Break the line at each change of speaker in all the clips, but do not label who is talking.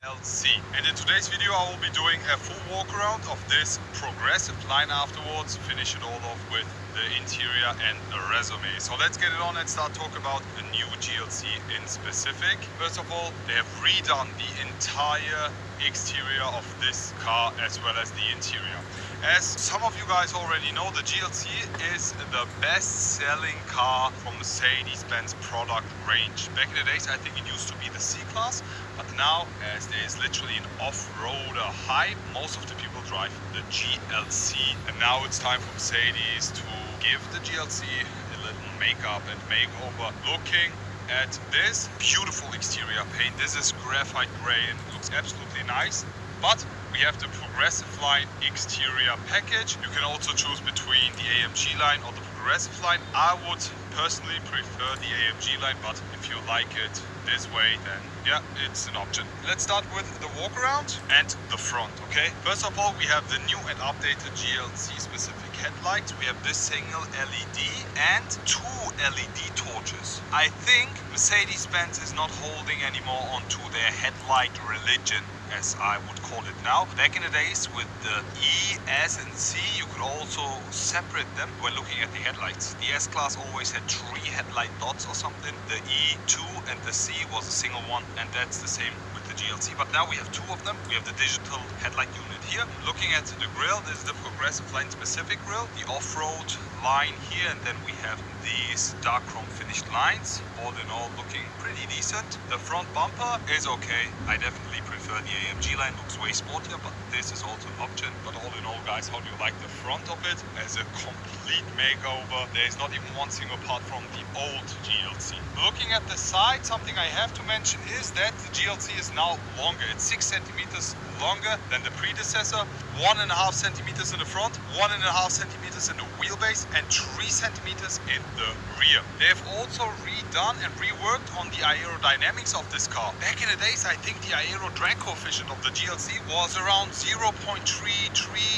GLC. And in today's video I will be doing a full walk around of this progressive line afterwards, finish it all off with the interior and a resume. So let's get it on and start talking about the new GLC in specific. First of all, they have redone the entire exterior of this car as well as the interior. As some of you guys already know, the GLC is the best-selling car from Mercedes-Benz product range. Back in the days, I think it used to be the C-Class, but now, as there is literally an off-roader hype, most of the people drive the GLC. And now it's time for Mercedes to give the GLC a little makeup and makeover. Looking at this beautiful exterior paint, this is graphite gray and it looks absolutely nice. But we have the progressive line exterior package. You can also choose between the AMG line or the progressive line. I would personally prefer the AMG line, but if you like it this way, then yeah, it's an option. Let's start with the walk around and the front, okay? First of all, we have the new and updated GLC specific headlights. We have this single LED and two LED torches. I think Mercedes-Benz is not holding anymore onto their headlight religion, as I would call it now. Back in the days with the E, S and C, you could also separate them when looking at the headlights. The S-Class always had 3 headlight dots or something. The E, 2, and the C was a single one, and that's the same with the GLC. But now we have 2 of them. We have the digital headlight unit here. Looking at the grille, this is the progressive line specific grille, the off-road line here, and then we have these dark chrome finished lines. All in all, looking pretty decent. The front bumper is okay. I definitely prefer the AMG line, looks way sportier, but this is also an option. But all in all, guys, how do you like the front of it? As a complete makeover. There is not even one single part from the old GLC. Looking at the side, something I have to mention is that the GLC is now longer. It's 6 centimeters longer than the predecessor, 1.5 centimeters in the front, 1.5 centimeters in the wheelbase, and 3 centimeters in the rear. They have also redone and reworked on the aerodynamics of this car. Back in the days, I think the aero drag coefficient of the GLC was around 0.33,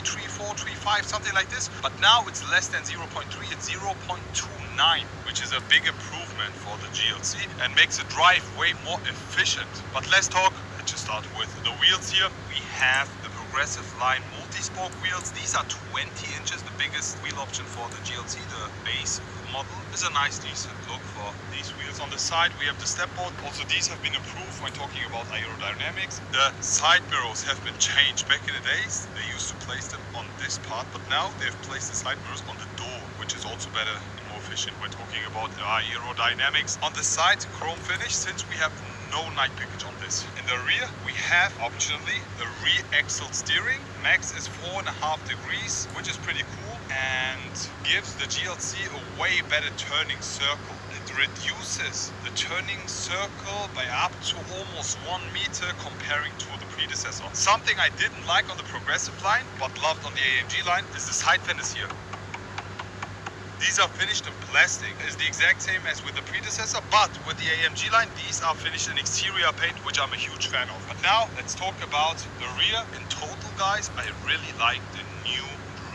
34, 35, something like this. But now it's less than 0.3, it's 0.29, which is a big improvement for the GLC and makes the drive way more efficient. But let's just start with the wheels here. We have the progressive line multi-spoke wheels. These are 20 inches, the biggest wheel option for the GLC. The base model is a nice decent look for these wheels. On the side we have the step board. Also these have been improved when talking about aerodynamics. The side mirrors have been changed. Back in the days they used to place them on this part, but now they've placed the side mirrors on the door, which is also better and more efficient when talking about aerodynamics. On the side, chrome finish, since we have no night package on this. In the rear, we have optionally the rear axle steering. Max is 4.5 degrees, which is pretty cool and gives the GLC a way better turning circle. It reduces the turning circle by up to almost 1 meter comparing to the predecessor. Something I didn't like on the progressive line, but loved on the AMG line, is the side fenders here. These are finished in plastic. It's the exact same as with the predecessor, but with the AMG line, these are finished in exterior paint, which I'm a huge fan of. But now, let's talk about the rear. In total, guys, I really like the new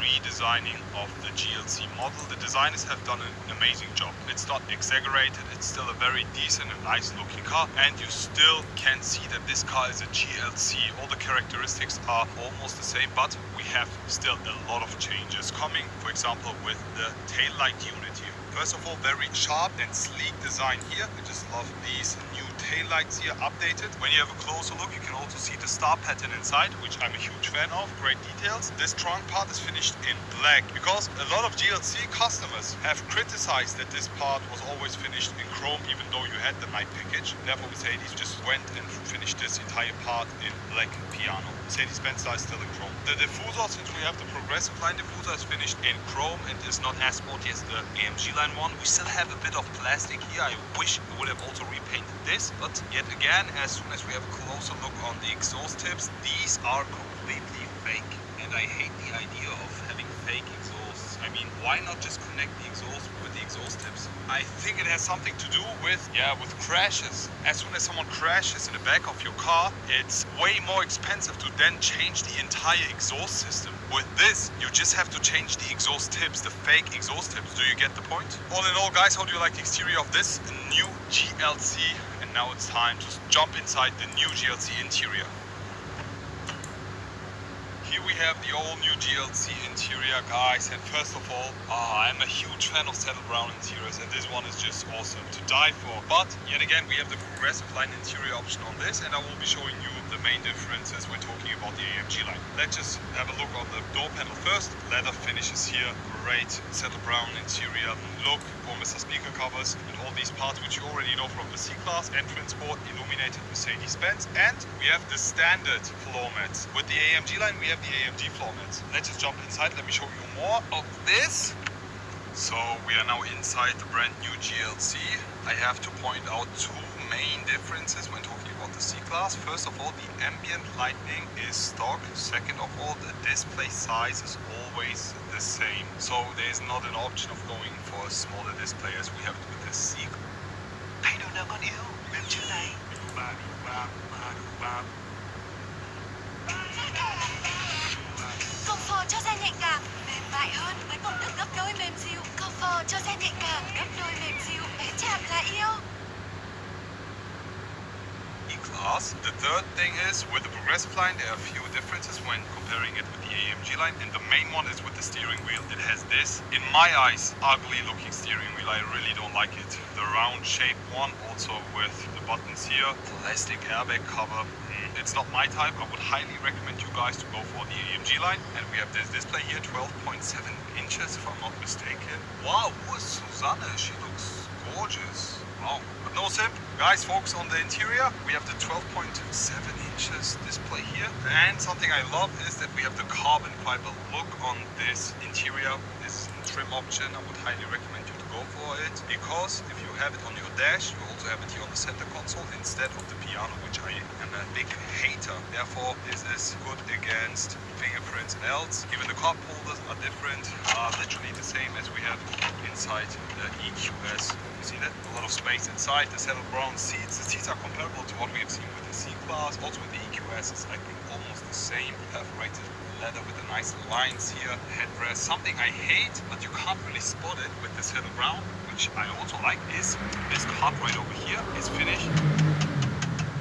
redesigning of the GLC model. The designers have done an amazing job. It's not exaggerated, it's still a very decent and nice looking car, and you still can see that this car is a GLC. All the characteristics are almost the same, but we have still a lot of changes coming, for example with the taillight unit here. First of all, very sharp and sleek design here. I just love these new taillights here updated. When you have a closer look, you can also see the star pattern inside, which I'm a huge fan of. Great details. This trunk part is finished in black because a lot of GLC customers have criticized that this part was always finished in chrome, even though you had the night package. Therefore, Mercedes just went and finished this entire part in black piano. Mercedes-Benz is still in chrome. The diffuser, since we have the progressive line diffuser, is finished in chrome and is not as sporty as the AMG line one. We still have a bit of plastic here. I wish we would have also repainted this, but yet again, as soon as we have a closer look on the exhaust tips, these are completely fake. And I hate the idea of having fake exhausts. I mean, why not just connect the exhaust with the exhaust tips? I think it has something to do with crashes. As soon as someone crashes in the back of your car, it's way more expensive to then change the entire exhaust system. With this, you just have to change the exhaust tips, the fake exhaust tips. Do you get the point? All in all, guys, how do you like the exterior of this new GLC? And now it's time to jump inside the new GLC interior. Here we have the all new GLC interior, guys, and first of all, I'm a huge fan of saddle brown interiors, and this one is just awesome to die for. But yet again, we have the progressive line interior option on this, and I will be showing you the main differences when talking about the AMG line. Let's just have a look on the door panel first. Leather finishes here, great saddle brown interior look for Mr. Speaker covers, and all these parts which you already know from the C-Class, entrance board, illuminated Mercedes-Benz, and we have the standard floor mats. With the AMG line, we have the AMG floor mats. Let's just jump inside. Let me show you more of this. So we are now inside the brand new GLC. I have to point out two main differences when talking about the C-Class. First of all, the ambient lighting is stock. Second of all, the display size is always the same. So there is not an option of going for a smaller display as we have with the C.
Hãy đừng nào con yêu, mềm chữ này.
Comfort cho xe nhạy cảm, mềm mại hơn với công thức gấp đôi mềm dịu. Comfort cho xe nhạy cảm, gấp đôi mềm dịu, bé chạm là yêu.
E-Class. The third thing is, with the progressive line, there are a few differences when comparing it with the AMG line, and the main one is with the steering wheel. It has this, in my eyes, ugly looking steering wheel. I really don't like it. The round shaped one, also with the buttons here, plastic airbag cover. It's not my type. I would highly recommend you guys to go for the AMG line. And we have this display here, 12.7 inches if I'm not mistaken. Wow, who is Susanne? She looks gorgeous. Wow, but no simp. Guys, focus on the interior. We have the 12.7 inches display here. And something I love is that we have the carbon fiber look on this interior. This is a trim option. I would highly recommend you to go for it, because if you have it on your dash, you also have it here on the center console instead of the piano, which I am a big hater. Therefore, this is good against fingerprints and else. Even the cup holders are different, literally the same as we have inside the EQS. You see that? A lot of space inside. The saddle brown seats. The seats are comparable to what we have seen with the C-Class. Also with the EQS, it's I think almost the same. Perforated leather with the nice lines here. Headrest. Something I hate, but you can't really spot it with the saddle brown, which I also like, is this card right over here is finished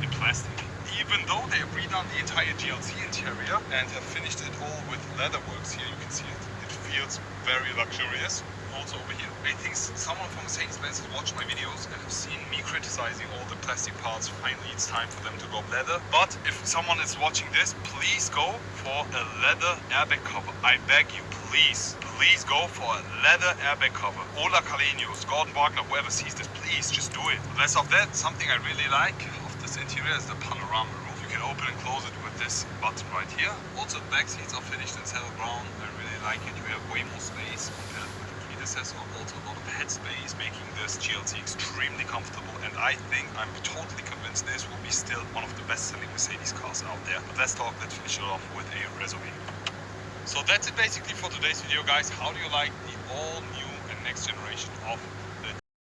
in plastic. Even though they have redone the entire GLC interior and have finished it all with leather works here, you can see it. It feels very luxurious. Also over here. I think someone from Mercedes-Benz has watched my videos and have seen me criticizing all the plastic parts. Finally, it's time for them to go leather. But if someone is watching this, please go for a leather airbag cover. I beg you, please go for a leather airbag cover. Ola Kalenius, Gordon Wagner, whoever sees this, please just do it. Less of that, something I really like of this interior is the panorama roof. You can open and close it with this button right here. Also, the back seats are finished in saddle brown. I really like it. You have way more space compared with also a lot of headspace, making this GLC extremely comfortable, and I think I'm totally convinced this will be still one of the best-selling Mercedes cars out there. But let's finish it off with a resume. So that's it basically for today's video, guys. How do you like the all-new and next generation of